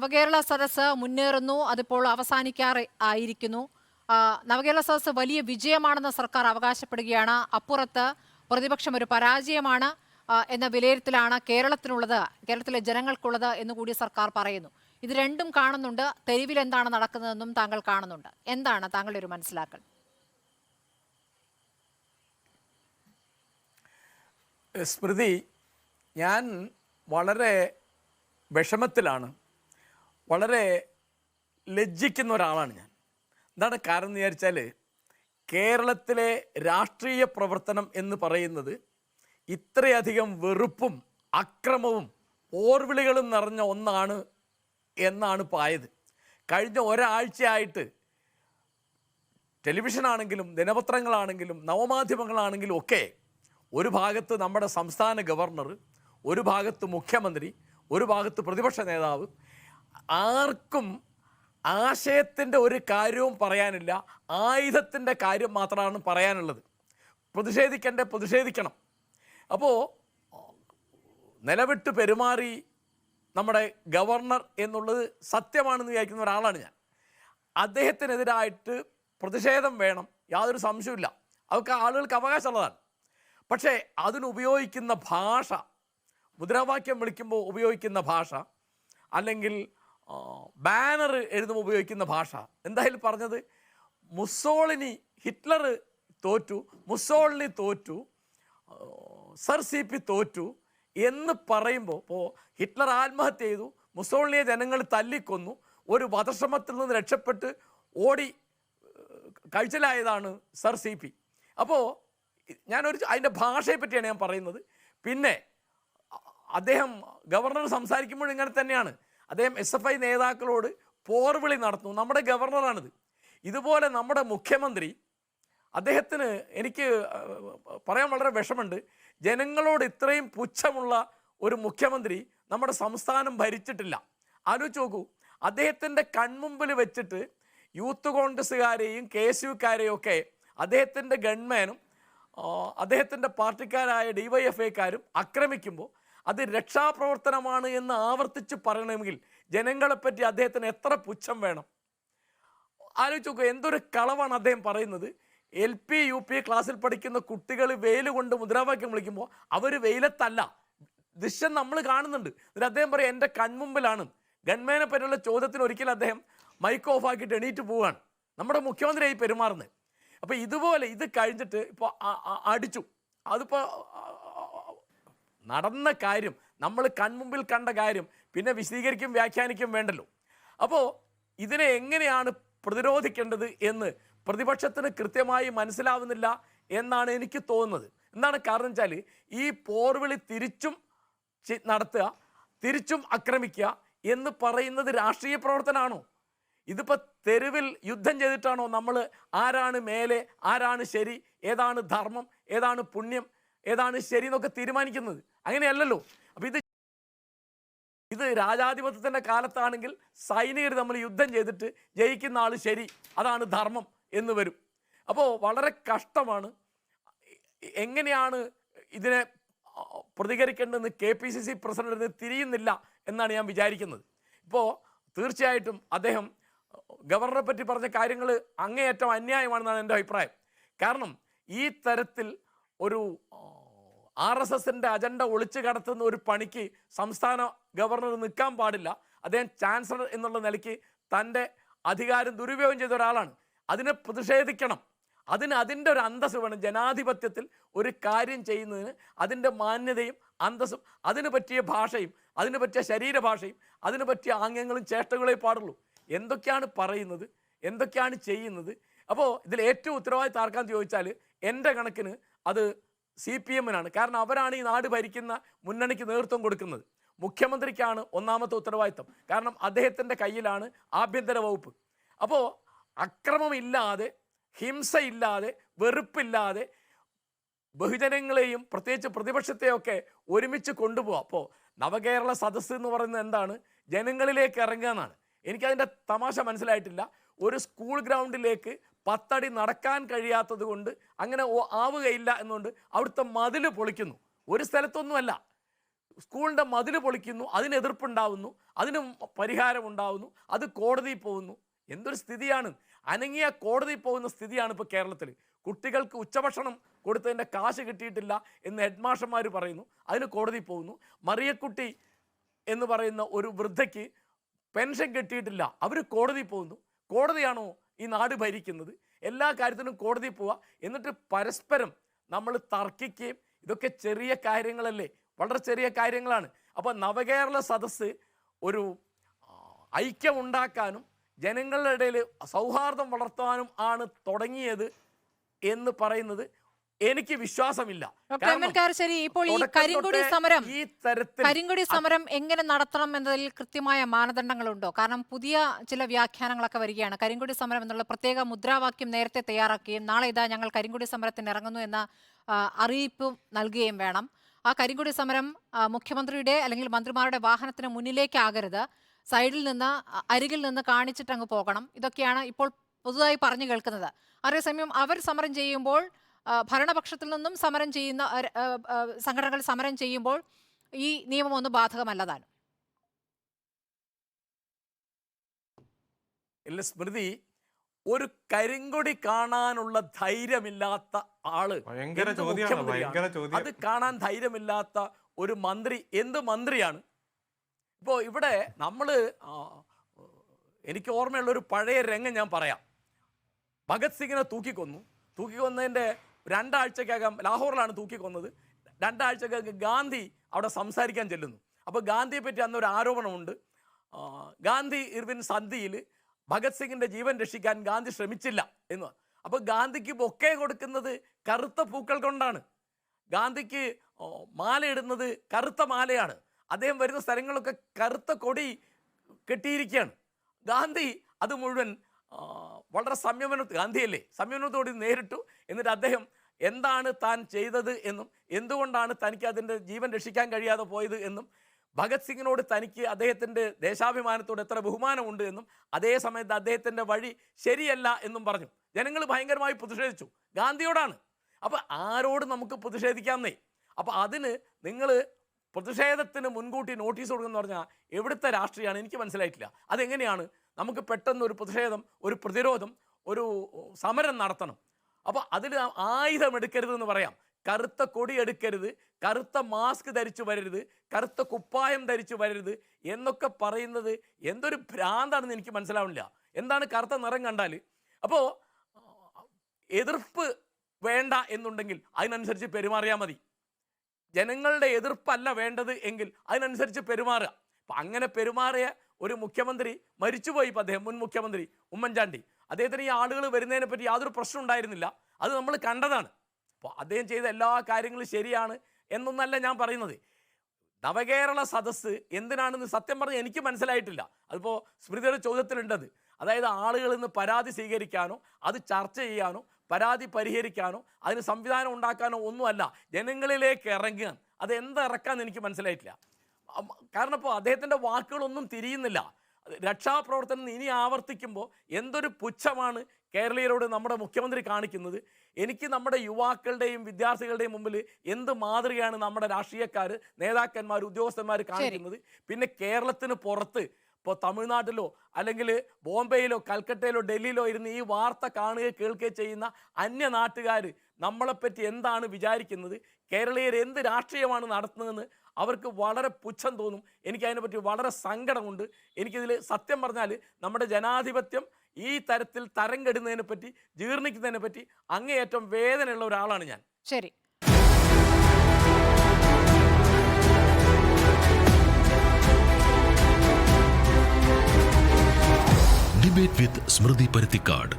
നവകേരള സദസ്സ് മുന്നേറുന്നു. അതിപ്പോൾ ആയിരിക്കുന്നു. നവകേരള സദസ്സ് വലിയ വിജയമാണെന്ന് സർക്കാർ അവകാശപ്പെടുകയാണ്. അപ്പുറത്ത് പ്രതിപക്ഷം ഒരു പരാജയമാണ് എന്ന വിലയിരുത്തലാണ് കേരളത്തിലെ ജനങ്ങൾക്കുള്ളത് എന്നുകൂടി സർക്കാർ പറയുന്നു. ഇത് രണ്ടും കാണുന്നുണ്ട്. തെരുവിൽ എന്താണ് നടക്കുന്നതെന്നും താങ്കൾ കാണുന്നുണ്ട്. എന്താണ് താങ്കളുടെ ഒരു മനസ്സിലാക്കൽ? സ്മൃതി, ഞാൻ വളരെ വിഷമത്തിലാണ്, വളരെ ലജ്ജിക്കുന്ന ഒരാളാണ് ഞാൻ. എന്താണ് കാരണം എന്ന് വിചാരിച്ചാൽ, കേരളത്തിലെ രാഷ്ട്രീയ പ്രവർത്തനം എന്ന് പറയുന്നത് ഇത്രയധികം വെറുപ്പും അക്രമവും പോർവിളികളും നിറഞ്ഞ ഒന്നാണ് എന്നാണ് പായത്. കഴിഞ്ഞ ഒരാഴ്ചയായിട്ട് ടെലിവിഷനാണെങ്കിലും ദിനപത്രങ്ങളാണെങ്കിലും നവമാധ്യമങ്ങളാണെങ്കിലും ഒക്കെ ഒരു ഭാഗത്ത് നമ്മുടെ സംസ്ഥാന ഗവർണർ, ഒരു ഭാഗത്ത് മുഖ്യമന്ത്രി, ഒരു ഭാഗത്ത് പ്രതിപക്ഷ നേതാവ്, ആർക്കും ആശയത്തിൻ്റെ ഒരു കാര്യവും പറയാനില്ല. ആയുധത്തിൻ്റെ കാര്യം മാത്രമാണ് പറയാനുള്ളത്. പ്രതിഷേധിക്കണം. അപ്പോൾ നിലവിട്ട് പെരുമാറി നമ്മുടെ ഗവർണർ എന്നുള്ളത് സത്യമാണെന്ന് വിചാരിക്കുന്ന ഒരാളാണ് ഞാൻ. അദ്ദേഹത്തിനെതിരായിട്ട് പ്രതിഷേധം വേണം, യാതൊരു സംശയമില്ല. അതൊക്കെ ആളുകൾക്ക് അവകാശമുള്ളതാണ്. പക്ഷേ അതിനുപയോഗിക്കുന്ന ഭാഷ, മുദ്രാവാക്യം വിളിക്കുമ്പോൾ ഉപയോഗിക്കുന്ന ഭാഷ, അല്ലെങ്കിൽ ബാനർ എഴുതുമ്പോൾ ഉപയോഗിക്കുന്ന ഭാഷ, എന്തായാലും പറഞ്ഞത് ഹിറ്റ്ലർ തോറ്റു, മുസോളിനി തോറ്റു, സർ സി പി തോറ്റു എന്ന് പറയുമ്പോൾ, ഇപ്പോൾ ഹിറ്റ്ലർ ആത്മഹത്യ ചെയ്തു, മുസോളിനിയെ ജനങ്ങൾ തല്ലിക്കൊന്നു, ഒരു വധശ്രമത്തിൽ നിന്ന് രക്ഷപ്പെട്ട് ഓടി കഴിച്ചിലായതാണ് സർ സി പി. അപ്പോൾ അതിൻ്റെ ഭാഷയെ പറ്റിയാണ് ഞാൻ പറയുന്നത്. പിന്നെ അദ്ദേഹം ഗവർണർ സംസാരിക്കുമ്പോൾ ഇങ്ങനെ തന്നെയാണ്. അദ്ദേഹം SFI നേതാക്കളോട് പോർവിളി നടത്തുന്നു. നമ്മുടെ ഗവർണറാണിത്. ഇതുപോലെ നമ്മുടെ മുഖ്യമന്ത്രി, അദ്ദേഹത്തിന് എനിക്ക് പറയാൻ വളരെ വിഷമമുണ്ട്. ജനങ്ങളോട് ഇത്രയും പുച്ഛമുള്ള ഒരു മുഖ്യമന്ത്രി നമ്മുടെ സംസ്ഥാനം ഭരിച്ചിട്ടില്ല. ആലോചിച്ച് നോക്കൂ, അദ്ദേഹത്തിൻ്റെ കൺമുമ്പിൽ വെച്ചിട്ട് യൂത്ത് കോൺഗ്രസ്സുകാരെയും KSUക്കാരെയും ഒക്കെ അദ്ദേഹത്തിൻ്റെ ഗൺമാനും അദ്ദേഹത്തിൻ്റെ പാർട്ടിക്കാരായ DYFIക്കാരും ആക്രമിക്കുമ്പോൾ അത് രക്ഷാപ്രവർത്തനമാണ് എന്ന് ആവർത്തിച്ച് പറയണമെങ്കിൽ ജനങ്ങളെപ്പറ്റി അദ്ദേഹത്തിന് എത്ര പുച്ഛം വേണം? ആലോചിച്ച് നോക്കുക, എന്തൊരു കളവാണ് അദ്ദേഹം പറയുന്നത്. LP UP ക്ലാസ്സിൽ പഠിക്കുന്ന കുട്ടികൾ വെയിൽ കൊണ്ട് മുദ്രാവാക്യം വിളിക്കുമ്പോൾ അവർ വെയിലത്തല്ല, ദൃശ്യം നമ്മൾ കാണുന്നുണ്ട്. എന്നിട്ട് അദ്ദേഹം പറയും എൻ്റെ കൺമുമ്പിലാണ്. ഗൺമാനെ പറ്റിയുള്ള ചോദ്യത്തിന് ഒരിക്കലും അദ്ദേഹം മൈക്ക് ഓഫ് ആക്കിയിട്ട് എണീറ്റ് പോവുകയാണ്. നമ്മുടെ മുഖ്യമന്ത്രിയായി പെരുമാറുന്നത്. അപ്പോൾ ഇതുപോലെ ഇത് കഴിഞ്ഞിട്ട് ഇപ്പോൾ അടിച്ചു. അതിപ്പോൾ നടന്ന കാര്യം, നമ്മൾ കൺമുമ്പിൽ കണ്ട കാര്യം പിന്നെ വിശദീകരിക്കും വ്യാഖ്യാനിക്കും വേണ്ടല്ലോ. അപ്പോൾ ഇതിനെ എങ്ങനെയാണ് പ്രതിരോധിക്കേണ്ടത് എന്ന് പ്രതിപക്ഷത്തിന് കൃത്യമായി മനസ്സിലാവുന്നില്ല എന്നാണ് എനിക്ക് തോന്നുന്നത്. എന്താണ് കാരണം വെച്ചാൽ, ഈ പോർവിളി തിരിച്ചും നടത്തുക, തിരിച്ചും ആക്രമിക്കുക എന്ന് പറയുന്നത് രാഷ്ട്രീയ പ്രവർത്തനമാണോ? ഇതിപ്പോൾ തെരുവിൽ യുദ്ധം ചെയ്തിട്ടാണോ നമ്മൾ ആരാണ് മേലെ, ആരാണ് ശരി, ഏതാണ് ധർമ്മം, ഏതാണ് പുണ്യം, ഏതാണ് ശരി എന്നൊക്കെ തീരുമാനിക്കുന്നത്? അങ്ങനെയല്ലല്ലോ. അപ്പോൾ ഇത് രാജാധിപത്യത്തിൻ്റെ കാലത്താണെങ്കിൽ സൈനികർ നമ്മൾ യുദ്ധം ചെയ്തിട്ട് ജയിക്കുന്ന ആൾ ശരി, അതാണ് ധർമ്മം എന്ന് വരും. അപ്പോൾ വളരെ കഷ്ടമാണ്. എങ്ങനെയാണ് ഇതിനെ പ്രതികരിക്കേണ്ടതെന്ന് KPCC പ്രസിഡന്റിന് തിരിയുന്നില്ല എന്നാണ് ഞാൻ വിചാരിക്കുന്നത്. ഇപ്പോൾ തീർച്ചയായിട്ടും അദ്ദേഹം ഗവർണറെ പറ്റി പറഞ്ഞ കാര്യങ്ങൾ അങ്ങേയറ്റം അന്യായമാണെന്നാണ് എൻ്റെ അഭിപ്രായം. കാരണം ഈ തരത്തിൽ ഒരു RSSൻ്റെ അജണ്ട ഒളിച്ചു കടത്തുന്ന ഒരു പണിക്ക് സംസ്ഥാന ഗവർണർ നിൽക്കാൻ പാടില്ല. അദ്ദേഹം ചാൻസലർ എന്നുള്ള നിലയ്ക്ക് തൻ്റെ അധികാരം ദുരുപയോഗം ചെയ്ത ഒരാളാണ്. അതിനെ പ്രതിഷേധിക്കണം. അതിൻ്റെ ഒരു അന്തസ്സ് വേണം. ജനാധിപത്യത്തിൽ ഒരു കാര്യം ചെയ്യുന്നതിന് അതിൻ്റെ മാന്യതയും അന്തസ്സും, അതിന് പറ്റിയ ഭാഷയും, അതിന് പറ്റിയ ശരീരഭാഷയും, അതിന് പറ്റിയ ആംഗ്യങ്ങളും ചേഷ്ടകളെ പാടുള്ളൂ. എന്തൊക്കെയാണ് പറയുന്നത്, എന്തൊക്കെയാണ് ചെയ്യുന്നത്? അപ്പോൾ ഇതിൽ ഏറ്റവും ഉത്തരവാദിത്തം ആർക്കാന്ന് ചോദിച്ചാൽ എൻ്റെ കണക്കിന് അത് CPMനാണ്. കാരണം അവരാണ് ഈ നാട് ഭരിക്കുന്ന മുന്നണിക്ക് നേതൃത്വം കൊടുക്കുന്നത്. മുഖ്യമന്ത്രിക്കാണ് ഒന്നാമത്തെ ഉത്തരവാദിത്തം. കാരണം അദ്ദേഹത്തിൻ്റെ കയ്യിലാണ് ആഭ്യന്തര വകുപ്പ്. അപ്പോൾ അക്രമമില്ലാതെ, ഹിംസയില്ലാതെ, വെറുപ്പില്ലാതെ ബഹുജനങ്ങളെയും പ്രത്യേകിച്ച് പ്രതിപക്ഷത്തെയൊക്കെ ഒരുമിച്ച് കൊണ്ടുപോകാം. അപ്പോൾ നവകേരള സദസ്സ് എന്ന് പറയുന്നത് എന്താണ്? ജനങ്ങളിലേക്ക് ഇറങ്ങുക എന്നാണ്. എനിക്കതിൻ്റെ തമാശ മനസ്സിലായിട്ടില്ല. ഒരു സ്കൂൾ ഗ്രൗണ്ടിലേക്ക് 10 അടി നടക്കാൻ കഴിയാത്തത് കൊണ്ട്, അങ്ങനെ ആവുകയില്ല എന്നുകൊണ്ട് അവിടുത്തെ മതിൽ പൊളിക്കുന്നു. ഒരു സ്ഥലത്തൊന്നുമല്ല, സ്കൂളിൻ്റെ മതിൽ പൊളിക്കുന്നു, അതിന് എതിർപ്പുണ്ടാവുന്നു, അതിനും പരിഹാരം ഉണ്ടാവുന്നു, അത് കോടതിയിൽ പോകുന്നു. എന്തൊരു സ്ഥിതിയാണ്! അനങ്ങിയ കോടതിയിൽ പോകുന്ന സ്ഥിതിയാണ് ഇപ്പോൾ കേരളത്തിൽ. കുട്ടികൾക്ക് ഉച്ചഭക്ഷണം കൊടുത്തതിൻ്റെ കാശ് കിട്ടിയിട്ടില്ല എന്ന് ഹെഡ്മാഷന്മാർ പറയുന്നു, അതിന് കോടതിയിൽ പോകുന്നു. മറിയക്കുട്ടി എന്ന് പറയുന്ന ഒരു വൃദ്ധയ്ക്ക് പെൻഷൻ കിട്ടിയിട്ടില്ല, അവർ കോടതിയിൽ പോകുന്നു. കോടതിയാണോ ഈ നാട് ഭരിക്കുന്നത്? എല്ലാ കാര്യത്തിനും കോടതിയിൽ പോവുക, എന്നിട്ട് പരസ്പരം നമ്മൾ തർക്കിക്കുകയും. ഇതൊക്കെ ചെറിയ കാര്യങ്ങളല്ലേ, വളരെ ചെറിയ കാര്യങ്ങളാണ്. അപ്പോൾ നവകേരള സദസ്സ് ഒരു ഐക്യമുണ്ടാക്കാനും ജനങ്ങളുടെ ഇടയിൽ സൗഹാർദ്ദം വളർത്താനും ആണ് തുടങ്ങിയത് എന്ന് പറയുന്നത് എനിക്ക് വിശ്വാസമില്ല. ഇപ്പോൾ ഈ കരിങ്കൊടി സമരം എങ്ങനെ നടത്തണം എന്നതിൽ കൃത്യമായ മാനദണ്ഡങ്ങളുണ്ടോ? കാരണം പുതിയ ചില വ്യാഖ്യാനങ്ങളൊക്കെ വരികയാണ്. കരിങ്കൊടി സമരം എന്നുള്ള പ്രത്യേക മുദ്രാവാക്യം നേരത്തെ തയ്യാറാക്കുകയും നാളെ ഇതാ ഞങ്ങൾ കരിങ്കൊടി സമരത്തിന് ഇറങ്ങുന്നു എന്ന അറിയിപ്പും നൽകുകയും വേണം. ആ കരിങ്കൊടി സമരം മുഖ്യമന്ത്രിയുടെ അല്ലെങ്കിൽ മന്ത്രിമാരുടെ വാഹനത്തിന് മുന്നിലേക്കാകരുത്, സൈഡിൽ നിന്ന് അരികിൽ നിന്ന് കാണിച്ചിട്ട് അങ്ങ് പോകണം. ഇതൊക്കെയാണ് ഇപ്പോൾ പുതുതായി പറഞ്ഞു കേൾക്കുന്നത്. അതേസമയം അവർ സമരം ചെയ്യുമ്പോൾ, ഭരണപക്ഷത്തിൽ നിന്നും സമരം ചെയ്യുന്ന സംഘടനകൾ സമരം ചെയ്യുമ്പോൾ ഈ നിയമം ഒന്നും ബാധകമല്ലതാനും. ഇല്ല സ്മൃതി, ഒരു കരിങ്കൊടി കാണാനുള്ള ധൈര്യമില്ലാത്ത ആള് അത് കാണാൻ ധൈര്യമില്ലാത്ത ഒരു മന്ത്രി എന്ത് മന്ത്രിയാണ്? ഇപ്പോൾ ഇവിടെ നമ്മൾ എനിക്ക് ഓർമ്മയുള്ള ഒരു പഴയ രംഗം ഞാൻ പറയാം. ഭഗത് സിംഗിനെ തൂക്കിക്കൊന്നതിൻ്റെ 2 ആഴ്ചക്കകം ലാഹോറിലാണ് തൂക്കിക്കൊന്നത്. 2 ആഴ്ചക്കകം ഗാന്ധി അവിടെ സംസാരിക്കാൻ ചെല്ലുന്നു. അപ്പോൾ ഗാന്ധിയെ പറ്റി അന്നൊരു ആരോപണമുണ്ട്. ഗാന്ധി ഇർവിൻ സന്ധിയിൽ ഭഗത് സിംഗിൻ്റെ ജീവൻ രക്ഷിക്കാൻ ഗാന്ധി ശ്രമിച്ചില്ല എന്ന്. അപ്പോൾ ഗാന്ധിക്ക് ബൊക്കെ കൊടുക്കുന്നത് കറുത്ത പൂക്കൾ കൊണ്ടാണ്. ഗാന്ധിക്ക് മാലയിടുന്നത് കറുത്ത മാലയാണ്. അദ്ദേഹം വരുന്ന സ്ഥലങ്ങളൊക്കെ കറുത്ത കൊടി കെട്ടിയിരിക്കുകയാണ്. ഗാന്ധി അത് മുഴുവൻ വളരെ സംയമനത്തോടെ നേരിട്ടു. എന്നിട്ട് അദ്ദേഹം എന്താണ് താൻ ചെയ്തത് എന്നും എന്തുകൊണ്ടാണ് തനിക്ക് അതിൻ്റെ ജീവൻ രക്ഷിക്കാൻ കഴിയാതെ പോയത് എന്നും ഭഗത് സിംഗിനോട് തനിക്ക് അദ്ദേഹത്തിൻ്റെ ദേശാഭിമാനത്തോട് എത്ര ബഹുമാനമുണ്ട് എന്നും അതേ സമയത്ത് അദ്ദേഹത്തിൻ്റെ വഴി ശരിയല്ല എന്നും പറഞ്ഞു. ജനങ്ങൾ ഭയങ്കരമായി പ്രതിഷേധിച്ചു. ഗാന്ധിയോടാണ്. അപ്പോൾ ആരോട് നമുക്ക് പ്രതിഷേധിക്കാമെന്നേ. അപ്പോൾ അതിന് നിങ്ങൾ പ്രതിഷേധത്തിന് മുൻകൂട്ടി നോട്ടീസ് കൊടുക്കുമെന്ന് പറഞ്ഞാൽ എവിടുത്തെ രാഷ്ട്രീയമാണ് എനിക്ക് മനസ്സിലായിട്ടില്ല. അതെങ്ങനെയാണ് നമുക്ക് പെട്ടെന്ന് ഒരു പ്രതിഷേധം, ഒരു പ്രതിരോധം, ഒരു സമരം നടത്തണം? അപ്പോൾ അതിൽ ആയുധം എടുക്കരുതെന്ന് പറയാം. കറുത്ത കൊടി എടുക്കരുത്, കറുത്ത മാസ്ക് ധരിച്ചു വരരുത്, കറുത്ത കുപ്പായം ധരിച്ചു വരരുത് എന്നൊക്കെ പറയുന്നത് എന്തൊരു ഭ്രാന്താണെന്ന് എനിക്ക് മനസ്സിലാവില്ല. എന്താണ് കറുത്ത നിറം കണ്ടാൽ? അപ്പോൾ എതിർപ്പ് വേണ്ട എന്നുണ്ടെങ്കിൽ അതിനനുസരിച്ച് പെരുമാറിയാൽ മതി. ജനങ്ങളുടെ എതിർപ്പല്ല വേണ്ടത് എങ്കിൽ അതിനനുസരിച്ച് പെരുമാറുക. അപ്പം അങ്ങനെ പെരുമാറിയ ഒരു മുഖ്യമന്ത്രി മരിച്ചുപോയി. ഇപ്പം അദ്ദേഹം മുൻ മുഖ്യമന്ത്രി ഉമ്മൻചാണ്ടി, അദ്ദേഹത്തിന് ഈ ആളുകൾ വരുന്നതിനെ പറ്റി യാതൊരു പ്രശ്നം ഉണ്ടായിരുന്നില്ല. അത് നമ്മൾ കണ്ടതാണ്. അപ്പോൾ അദ്ദേഹം ചെയ്ത എല്ലാ കാര്യങ്ങളും ശരിയാണ് എന്നൊന്നല്ല ഞാൻ പറയുന്നത്. നവകേരള സദസ്സ് എന്തിനാണെന്ന് സത്യം പറഞ്ഞാൽ എനിക്ക് മനസ്സിലായിട്ടില്ല. അതിപ്പോൾ സ്മൃതിയുടെ ചോദ്യത്തിലുണ്ടത്. അതായത് ആളുകളിൽ നിന്ന് പരാതി സ്വീകരിക്കാനോ അത് ചർച്ച ചെയ്യാനോ പരാതി പരിഹരിക്കാനോ അതിന് സംവിധാനം ഉണ്ടാക്കാനോ ഒന്നുമല്ല, ജനങ്ങളിലേക്ക് ഇറങ്ങുക. അത് എന്തിറക്കാന്ന് എനിക്ക് മനസ്സിലായിട്ടില്ല. കാരണം ഇപ്പോൾ അദ്ദേഹത്തിൻ്റെ വാക്കുകളൊന്നും തിരിയുന്നില്ല. രക്ഷാപ്രവർത്തനം ഇനി ആവർത്തിക്കുമ്പോൾ എന്തൊരു പുച്ഛമാണ് കേരളീയരോട് നമ്മുടെ മുഖ്യമന്ത്രി കാണിക്കുന്നത്. എനിക്ക് നമ്മുടെ യുവാക്കളുടെയും വിദ്യാർത്ഥികളുടെയും മുമ്പിൽ എന്ത് മാതൃകയാണ് നമ്മുടെ രാഷ്ട്രീയക്കാർ, നേതാക്കന്മാർ, ഉദ്യോഗസ്ഥന്മാർ കാണിക്കുന്നത്. പിന്നെ കേരളത്തിന് പുറത്ത് ഇപ്പോൾ തമിഴ്നാട്ടിലോ അല്ലെങ്കിൽ ബോംബെയിലോ കൽക്കട്ടയിലോ ഡൽഹിയിലോ ഇരുന്ന് ഈ വാർത്ത കാണുകയോ കേൾക്കുകയോ ചെയ്യുന്ന അന്യനാട്ടുകാർ നമ്മളെപ്പറ്റി എന്താണ് വിചാരിക്കുന്നത്, കേരളീയർ എന്ത് രാഷ്ട്രീയമാണ് നടത്തുന്നതെന്ന് അവർക്ക് വളരെ പുച്ഛം തോന്നും. എനിക്കതിനെപ്പറ്റി വളരെ സങ്കടമുണ്ട്. എനിക്കിതിൽ സത്യം പറഞ്ഞാൽ നമ്മുടെ ജനാധിപത്യം ഈ തരത്തിൽ തരം കെടുന്നതിനെ പറ്റി, ജീർണിക്കുന്നതിനെ പറ്റി അങ്ങേയറ്റം വേദനയുള്ള ഒരാളാണ് ഞാൻ. ശരി. Debate with Smriti Parithikad.